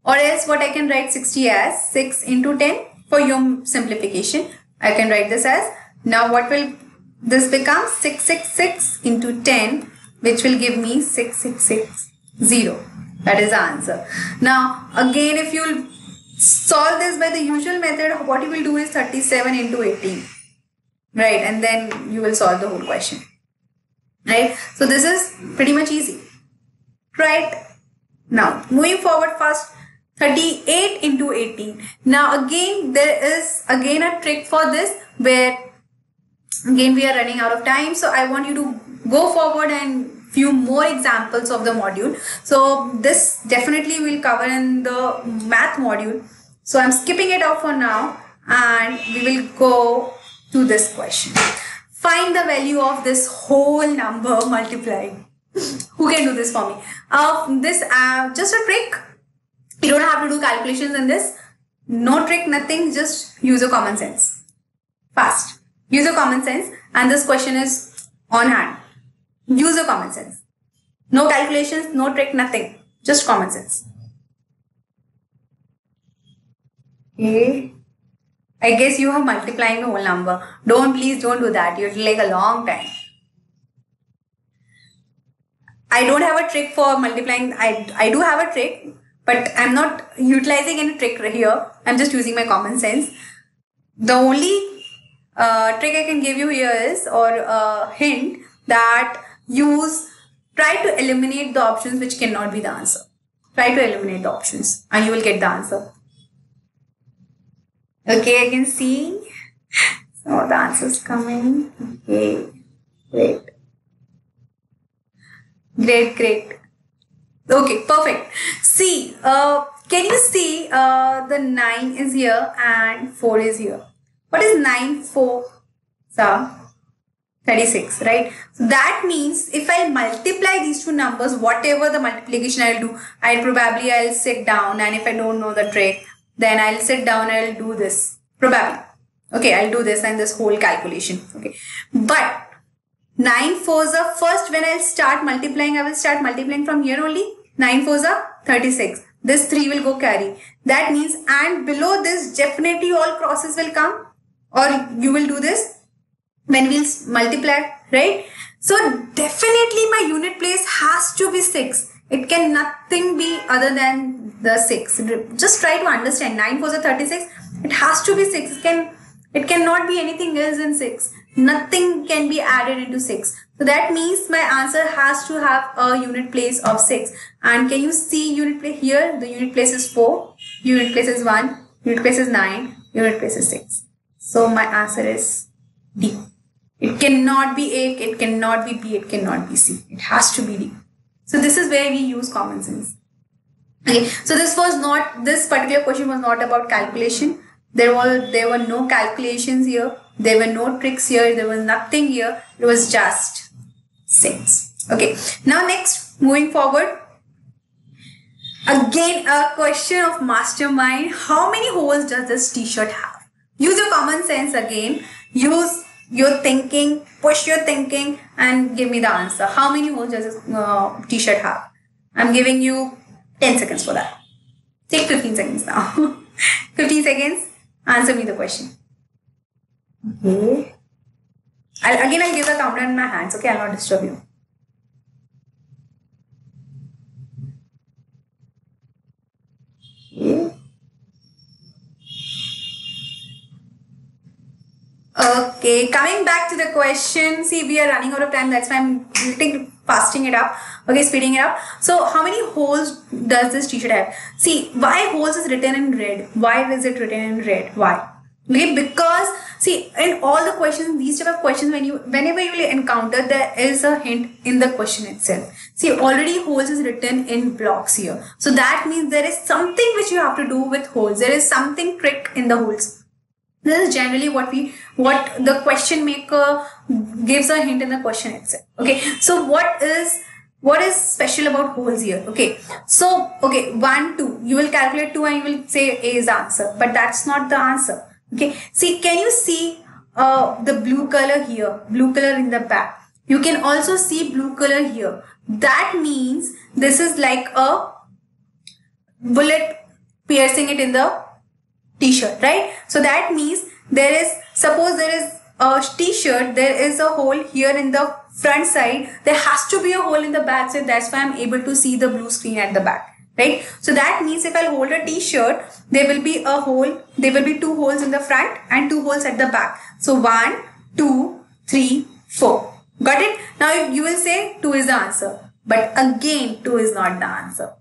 or else what I can write 60 as 6 into 10 for your simplification. I can write this as, now what will this become? 666 into 10, which will give me 6660. That is the answer. Now again, if you will solve this by the usual method, what you will do is 37 into 18. Right, and then you will solve the whole question. Right, so this is pretty much easy. Right, now moving forward fast. 38 into 18. Now again, there is again a trick for this, where again we are running out of time. So I want you to go forward and few more examples of the module. So this definitely will cover in the math module. So I'm skipping it out for now and we will go to this question. Find the value of this whole number multiplied. Who can do this for me? Just a trick. You don't have to do calculations in this. No trick, nothing. Just use your common sense. Fast. Use your common sense. And this question is on hand. Use your common sense. No calculations, no trick, nothing. Just common sense. Okay. I guess you are multiplying the whole number. Please don't do that. It'll take a long time. I don't have a trick for multiplying. I do have a trick, but I'm not utilizing any trick here. I'm just using my common sense. The only trick I can give you here is, or a hint, that try to eliminate the options which cannot be the answer. Try to eliminate the options and you will get the answer. Okay, I can see some of the answers coming. Okay, great. Great. Okay, perfect. See, can you see the 9 is here and 4 is here? What is 9, 4? 36, right? So that means if I multiply these two numbers, whatever the multiplication I'll do, I'll sit down, and if I don't know the trick, then I'll sit down and I'll do this. Probably. Okay, I'll do this and this whole calculation. Okay. But 9 4s are first, when I'll start multiplying, I will start multiplying from here only. 9 4s are 36. This 3 will go carry. That means, and below this definitely all crosses will come, or you will do this when we'll multiply, right? So definitely my unit place has to be 6. It can nothing be other than the 6. Just try to understand. 9 4s are 36. It has to be 6. It cannot be anything else than 6. Nothing can be added into 6. So that means my answer has to have a unit place of 6. And can you see unit place here? The unit place is 4. Unit place is 1. Unit place is 9. Unit place is 6. So my answer is D. It cannot be A, it cannot be B, it cannot be C. It has to be D. So this is where we use common sense. Okay. So this particular question was not about calculation. There were no calculations here. There were no tricks here. There was nothing here. It was just sense. Okay. Now next, moving forward. Again, a question of mastermind. How many holes does this t-shirt have? Use your common sense again. Use your thinking, push your thinking, and give me the answer. How many holes does this t-shirt have? I'm giving you 10 seconds for that. Take 15 seconds now. 15 seconds. Answer me the question. Okay. I'll give the counter in my hands. Okay, I'll not disturb you. Okay. Okay, coming back to the question. See, we are running out of time. That's why I'm fasting it up. Okay, speeding it up. So, how many holes does this t-shirt have? See, why holes is written in red? Why is it written in red? Why? Okay, because see, in all the questions, these type of questions, whenever you will encounter, there is a hint in the question itself. See, already holes is written in blocks here. So that means there is something which you have to do with holes. There is something trick in the holes. This is generally what the question maker gives a hint in the question itself. Okay, so what is special about holes here? Okay, so 1 2, you will calculate 2 and you will say A is the answer, but that's not the answer. Okay, see, can you see the blue color here, blue color in the back? You can also see blue color here. That means this is like a bullet piercing it in the t-shirt, right? So that means suppose there is a t-shirt, there is a hole here in the front side, there has to be a hole in the back side. That's why I'm able to see the blue screen at the back, right? So that means if I'll hold a t-shirt, there will be 2 holes in the front and 2 holes at the back. So 1 2 3 4. Got it? Now you will say 2 is the answer, but again 2 is not the answer.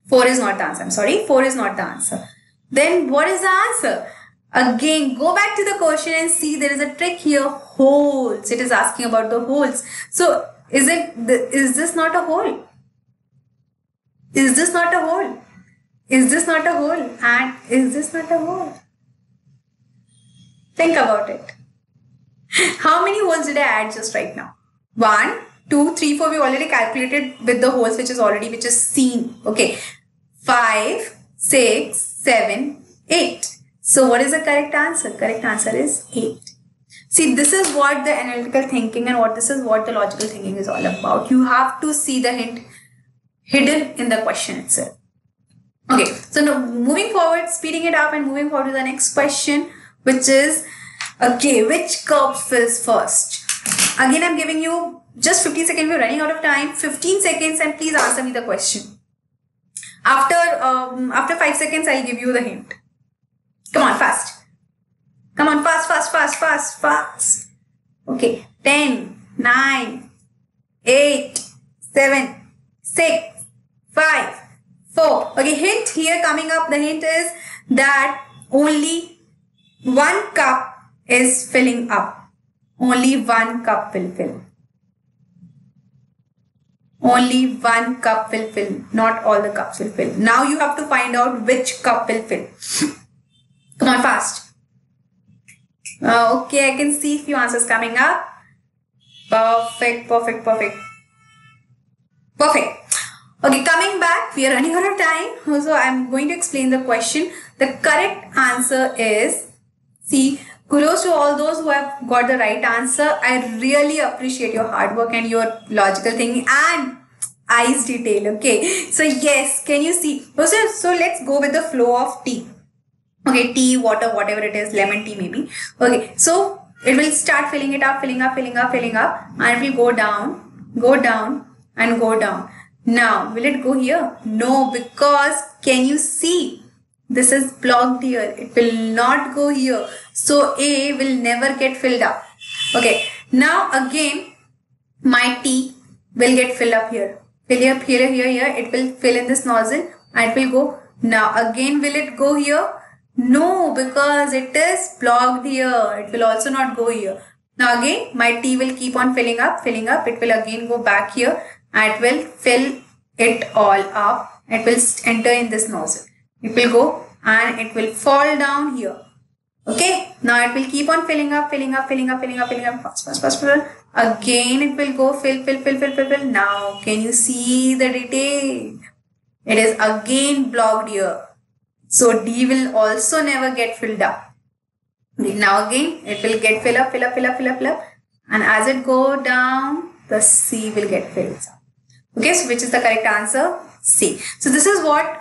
4 is not the answer. I'm sorry, 4 is not the answer. Then what is the answer? Again, go back to the question and see there is a trick here. Holes. It is asking about the holes. So is this not a hole? Is this not a hole? Is this not a hole? And is this not a hole? Think about it. How many holes did I add just right now? 1 2 3 4. We already calculated with the holes which is seen. Okay. 5 6 7 8. So what is the correct answer? Correct answer is 8. See, this is what the analytical thinking and this is what the logical thinking is all about. You have to see the hint hidden in the question itself. Okay, so now moving forward, speeding it up and moving forward to the next question, which is, okay, which curve fills first? Again, I'm giving you just 15 seconds. We're running out of time. 15 seconds and please answer me the question. After 5 seconds, I'll give you the hint. Come on, fast. Come on, fast. Okay, 10, 9, 8, 7, 6, 5, 4. Okay, hint here coming up. The hint is that only one cup is filling up. Only one cup will fill. Only one cup will fill. Not all the cups will fill. Now you have to find out which cup will fill. Come on, fast. Okay, I can see few answers coming up. Perfect. Okay, coming back, we are running out of time. So I'm going to explain the question. The correct answer is C. Kudos to all those who have got the right answer. I really appreciate your hard work and your logical thinking and eyes detail. Okay, so yes, can you see? So let's go with the flow of tea. Okay, tea, water, whatever it is, lemon tea maybe. Okay, so it will start filling it up, filling up, and it will go down, and go down. Now, will it go here? No, because can you see? This is blocked here. It will not go here. So A will never get filled up. Okay, now again, my tea will get filled up here. Fill up here. It will fill in this nozzle and it will go. Now again, will it go here? No, because it is blocked here. It will also not go here. Now again, my tea will keep on filling up. It will again go back here and it will fill it all up. It will enter in this nozzle. It will go and it will fall down here. Okay. Now it will keep on filling up. Fast. Again, it will go fill. Now, can you see the detail? It is again blocked here. So D will also never get filled up. Now again, it will get fill up. And as it go down, the C will get filled up. Okay, so which is the correct answer? C. So this is what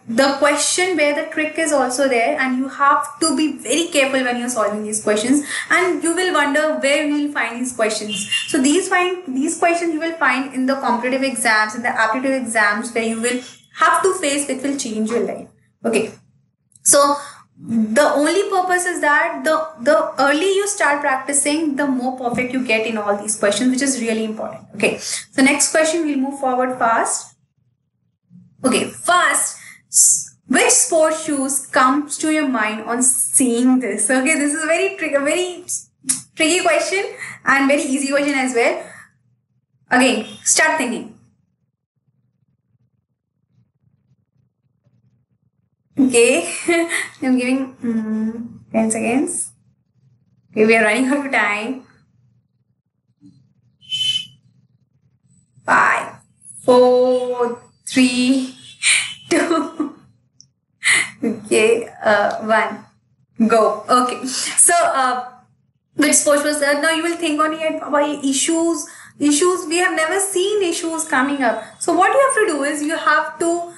the question where the trick is also there, and you have to be very careful when you're solving these questions, and you will wonder where you will find these questions. So these questions you will find in the competitive exams, in the aptitude exams, where you will have to face, which will change your life. Okay, so the only purpose is that the early you start practicing, the more perfect you get in all these questions, which is really important. Okay, so next question, we'll move forward fast. Okay, first, which sport shoes comes to your mind on seeing this? Okay, this is a very tricky question and very easy question as well. Again, start thinking. Okay, I'm giving 10 seconds. Okay, we are running out of time. 5, 4, 3, 2, okay, 1, go. Okay, so which sport was that? Now you will think on here about issues. We have never seen issues coming up. So what you have to do is you have to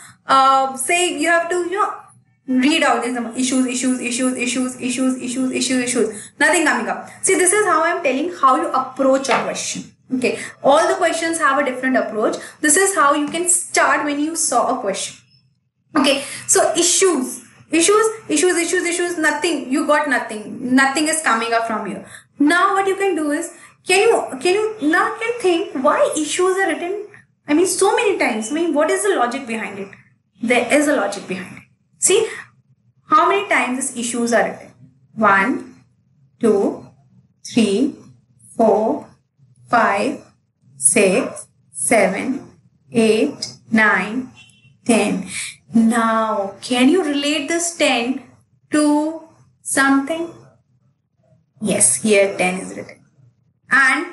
read out these issues. Nothing coming up. See, this is how I'm telling how you approach a question. Okay, all the questions have a different approach. This is how you can start when you saw a question. Okay, so issues, nothing, you got nothing is coming up from here. Now what you can do is, can you think why issues are written, I mean, so many times. I mean, what is the logic behind it? There is a logic behind it. See, how many times these issues are written? 1, 2, 3, 4, 5, 6, 7, 8, 9, 10. Now, can you relate this 10 to something? Yes, here 10 is written. And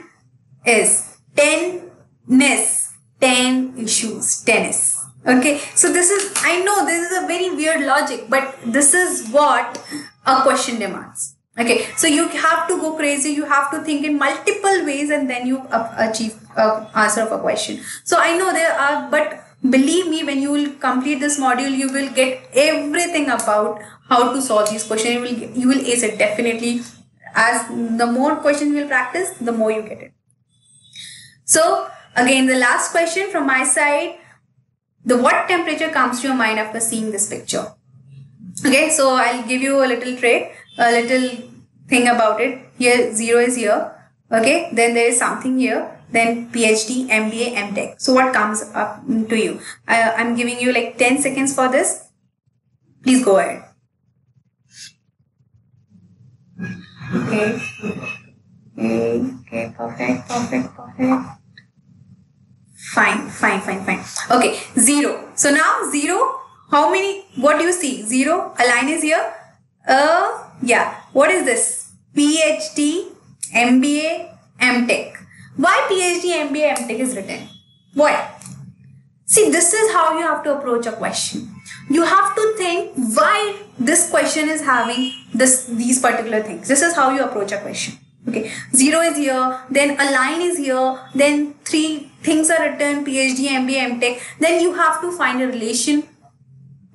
is 10ness, 10 issues, tennis. Okay, so this is, I know this is a very weird logic, but this is what a question demands. Okay, so you have to go crazy. You have to think in multiple ways, and then you achieve answer of a question. So I know there are, but believe me, when you will complete this module, you will get everything about how to solve these questions. You will ace it definitely. As the more questions you will practice, the more you get it. So again, the last question from my side: what temperature comes to your mind after seeing this picture? Okay, so I'll give you a little trick, a little thing about it. Here 0 is here. Okay, then there is something here. Then PhD, MBA, MTech. So what comes up to you? I'm giving you like 10 seconds for this. Please go ahead. Okay. Okay, perfect. Fine. Okay, 0. So now 0. How many? What do you see? 0. A line is here. Yeah. What is this? PhD, MBA, MTech. Why PhD, MBA, MTech is written? Why? See, this is how you have to approach a question. You have to think why this question is having these particular things. This is how you approach a question. Okay, 0 is here, then a line is here, then 3 things are written, PhD, MBA, MTech. Then you have to find a relation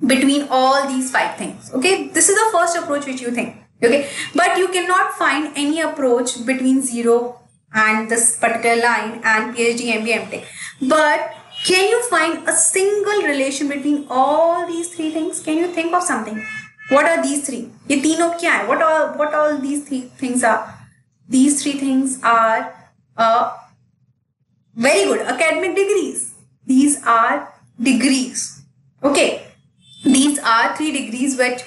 between all these 5 things. Okay, this is the first approach which you think. Okay, but you cannot find any approach between 0 and this particular line and PhD, MBA, MTech. But can you find a single relation between all these 3 things? Can you think of something? What are these 3? ये तीनों क्या है? What all these 3 things are? These 3 things are very good academic degrees. These are degrees. Okay. These are 3 degrees which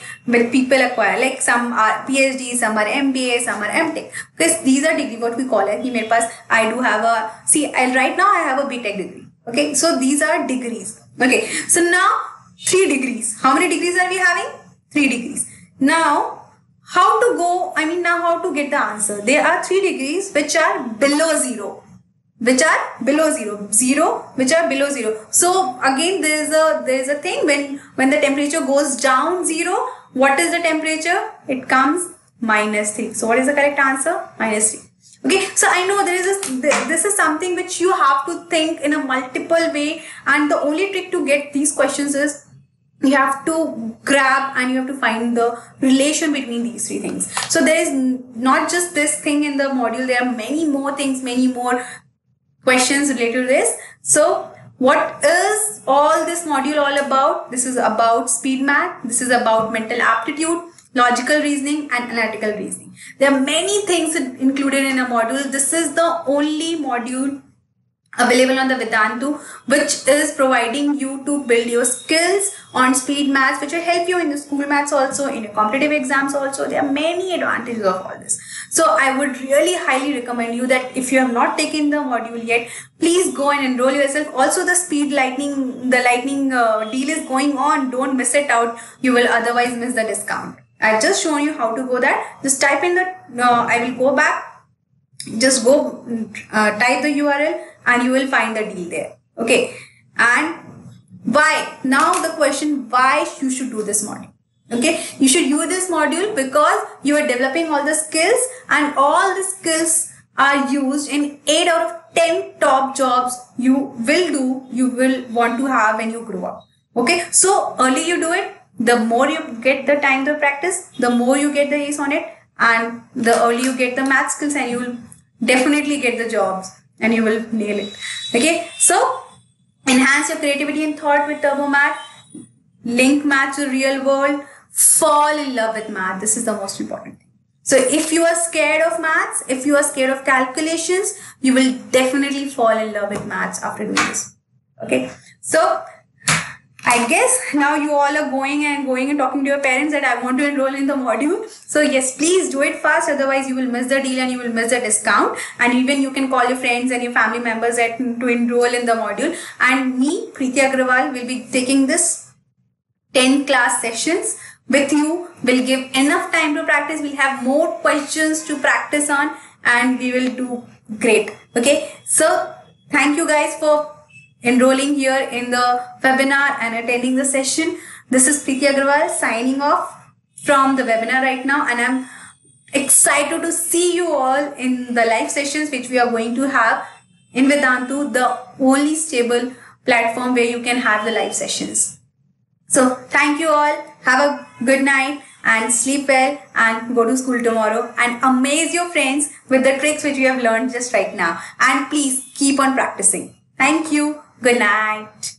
people acquire. Like some are PhD, some are MBA, some are MTech. Because these are degrees, what we call it. मेरे पास I do have a, see, right now I have a BTech degree. Okay, so these are degrees. Okay, so now 3 degrees. How many degrees are we having? 3 degrees. Now, how to go? I mean, now how to get the answer? There are 3 degrees which are below 0. Which are below 0, 0 which are below 0. So again, there is a thing when the temperature goes down 0, what is the temperature? It comes -3. So what is the correct answer? -3. Okay, so I know this is something which you have to think in a multiple way, and the only trick to get these questions is you have to grab and you have to find the relation between these 3 things. So there is not just this thing in the module, there are many more things, many more questions related to this. So what is all this module all about? This is about speed math. This is about mental aptitude, logical reasoning and analytical reasoning. There are many things included in a module. This is the only module available on the Vedantu, which is providing you to build your skills on speed maths, which will help you in the school maths also, in your competitive exams also. There are many advantages of all this. So I would really highly recommend you that if you have not taken the module yet, please go and enroll yourself. Also, the lightning deal is going on. Don't miss it out. You will otherwise miss the discount. I've just shown you how to go that. Just type in the, I will go back. Just go type the URL and you will find the deal there. Okay. And why? Now the question, why you should do this module? Okay. You should use this module because you are developing all the skills, and all the skills are used in 8 out of 10 top jobs you will want to have when you grow up. Okay. So early you do it, the more you get the time to practice, the more you get the ace on it, and the early you get the math skills, and you will definitely get the jobs and you will nail it. Okay, so enhance your creativity and thought with TurboMath. Link math to real world. Fall in love with math. This is the most important thing. So if you are scared of maths, if you are scared of calculations, you will definitely fall in love with maths after doing this. Okay, so I guess now you all are going and talking to your parents that I want to enroll in the module. So yes, please do it fast. Otherwise, you will miss the deal and you will miss the discount. And even you can call your friends and your family members to enroll in the module. And me, Preeti Agrawal, will be taking this 10 class sessions with you. We'll give enough time to practice. We'll have more questions to practice on, and we will do great. Okay. So thank you guys for enrolling here in the webinar and attending the session. This is Preeti Agrawal signing off from the webinar right now, and I'm Excited to see you all in the live sessions which we are going to have in Vedantu, the only stable platform where you can have the live sessions. So thank you all. Have a good night and sleep well and go to school tomorrow and amaze your friends with the tricks which you have learned just right now. And please keep on practicing. Thank you. Good night.